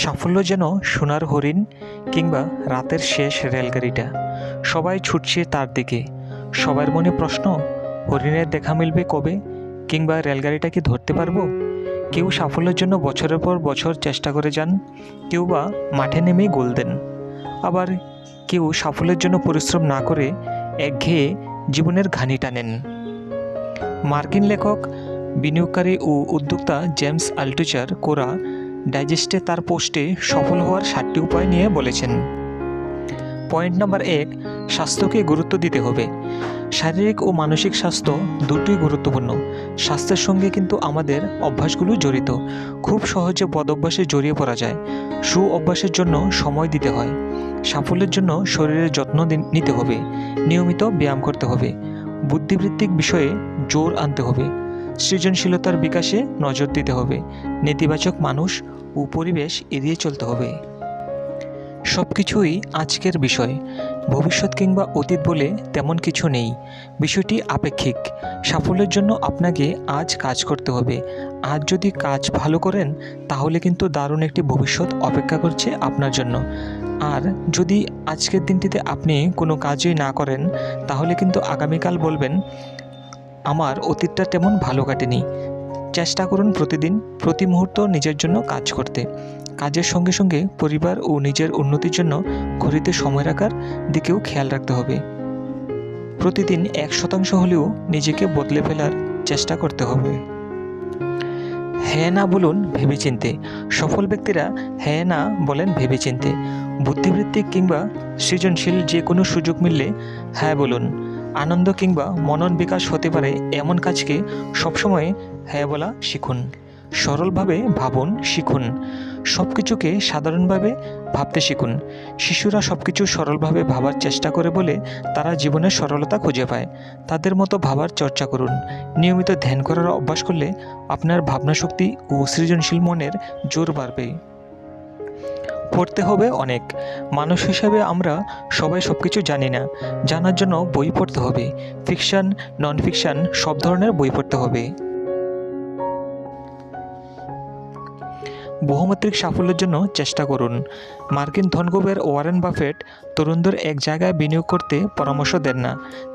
সাফল্য যেন সোনার হরিণ কিংবা রাতের শেষ রেলগাড়িটা। সবাই ছুটছে তার দিকে। সবার মনে প্রশ্ন, হরিণের দেখা মিলবে কবে, কিংবা রেলগাড়িটা কি ধরতে পারবো? কেউ সাফল্যের জন্য বছরের পর বছর চেষ্টা করে যান, কেউ বা মাঠে নেমেই গোল দেন। আবার কেউ সাফল্যের জন্য পরিশ্রম না করে একঘেয়ে জীবনের ঘানি টানেন। মার্কিন লেখক, বিনিয়োগকারী ও উদ্যোক্তা জেমস আল্টুচার কোরা ডাইজেস্টে তার পোস্টে সফল হওয়ার 7টি উপায় নিয়ে বলেছেন। পয়েন্ট নাম্বার 1, স্বাস্থ্যকে গুরুত্ব দিতে হবে। শারীরিক ও মানসিক স্বাস্থ্য দুটোই গুরুত্বপূর্ণ। স্বাস্থ্যের সঙ্গে কিন্তু আমাদের অভ্যাসগুলো জড়িত। খুব সহজে বদ অভ্যাসে জড়িয়ে পড়া যায়। সু অভ্যাসের জন্য সময় দিতে হয়। সাফল্যের জন্য শরীরের যত্ন নিতে হবে। নিয়মিত ব্যায়াম করতে হবে। বুদ্ধিবৃত্তিক বিষয়ে জোর আনতে হবে। সৃজনশীলতার বিকাশে নজর দিতে হবে। নেতিবাচক মানুষ ও পরিবেশ এড়িয়ে চলতে হবে। সব কিছুই আজকের বিষয়। ভবিষ্যৎ কিংবা অতীত বলে তেমন কিছু নেই। বিষয়টি আপেক্ষিক। সাফল্যের জন্য আপনাকে আজ কাজ করতে হবে। আজ যদি কাজ ভালো করেন তাহলে কিন্তু দারুণ একটি ভবিষ্যৎ অপেক্ষা করছে আপনার জন্য। আর যদি আজকের দিনটিতে আপনি কোনো কাজই না করেন তাহলে কিন্তু আগামীকাল বলবেন, আমার অতীতটা তেমন ভালো কাটেনি। চেষ্টা করুন প্রতিদিন, প্রতি মুহূর্ত নিজের জন্য কাজ করতে। কাজের সঙ্গে সঙ্গে পরিবার ও নিজের উন্নতির জন্য ঘড়িতে সময় রাখার দিকেও খেয়াল রাখতে হবে। প্রতিদিন 1% হলেও নিজেকে বদলে ফেলার চেষ্টা করতে হবে। হ্যাঁ না বলুন ভেবেচিন্তে। সফল ব্যক্তিরা হ্যাঁ না বলেন ভেবেচিন্তে। বুদ্ধিবৃত্তিক কিংবা সৃজনশীল যে কোনো সুযোগ মিললে হ্যাঁ বলুন। আনন্দ কিংবা মনন বিকাশ হতে পারে এমন কাজকে সবসময় হ্যাঁ বলা শিখুন। সরলভাবে ভাবুন শিখুন। সব কিছুকে সাধারণভাবে ভাবতে শিখুন। শিশুরা সব কিছু সরলভাবে ভাবার চেষ্টা করে বলে তারা জীবনের সরলতা খুঁজে পায়। তাদের মতো ভাবার চর্চা করুন। নিয়মিত ধ্যান করার অভ্যাস করলে আপনার ভাবনা শক্তি ও সৃজনশীল মনের জোর বাড়বে। পড়তে হবে অনেক। মানুষ হিসাবে আমরা সবাই সব কিছু জানি না। জানার জন্য বই পড়তে হবে। ফিকশন, নন ফিকশন সব ধরনের বই পড়তে হবে। বহুমাত্রিক সাফল্যের জন্য চেষ্টা করুন। মার্কিন ধনকুবের ওয়ারেন বাফেট তরুণদের এক জায়গায় বিনিয়োগ করতে পরামর্শ দেন না।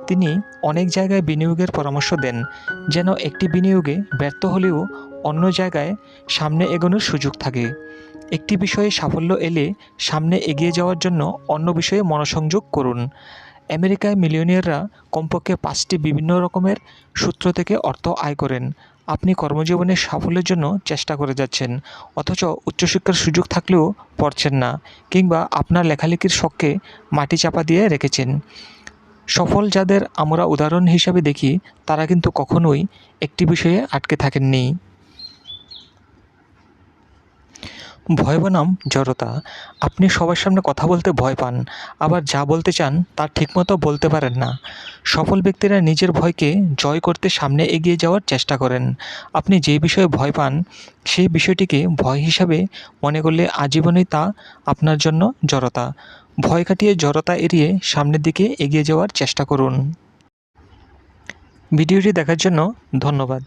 তিনি অনেক জায়গায় বিনিয়োগের পরামর্শ দেন, যেন একটি বিনিয়োগে ব্যর্থ হলেও অন্য জায়গায় সামনে এগোনোর সুযোগ থাকে। একটি বিষয়ে সাফল্য এলে সামনে এগিয়ে যাওয়ার জন্য অন্য বিষয়ে মনোসংযোগ করুন। আমেরিকায় মিলিয়নিয়াররা কমপক্ষে 5টি বিভিন্ন রকমের সূত্র থেকে অর্থ আয় করেন। আপনি কর্মজীবনে সাফল্যের জন্য চেষ্টা করে যাচ্ছেন, অথচ উচ্চশিক্ষার সুযোগ থাকলেও পড়ছেন না, কিংবা আপনার লেখালেখির শখকে মাটি চাপা দিয়ে রেখেছেন। সফল যাদের আমরা উদাহরণ হিসাবে দেখি তারা কিন্তু কখনোই একটি বিষয়ে আটকে থাকেননি। ভয় বনাম জড়তা। আপনি সবার সামনে কথা বলতে ভয় পান, আবার যা বলতে চান তা ঠিকমতো বলতে পারেন না। সফল ব্যক্তিরা নিজের ভয়কে জয় করতে সামনে এগিয়ে যাওয়ার চেষ্টা করেন। আপনি যে বিষয়ে ভয় পান সেই বিষয়টিকে ভয় হিসাবে মনে করলে আজীবনই তা আপনার জন্য জড়তা। ভয় কাটিয়ে জড়তা এড়িয়ে সামনের দিকে এগিয়ে যাওয়ার চেষ্টা করুন। ভিডিওটি দেখার জন্য ধন্যবাদ।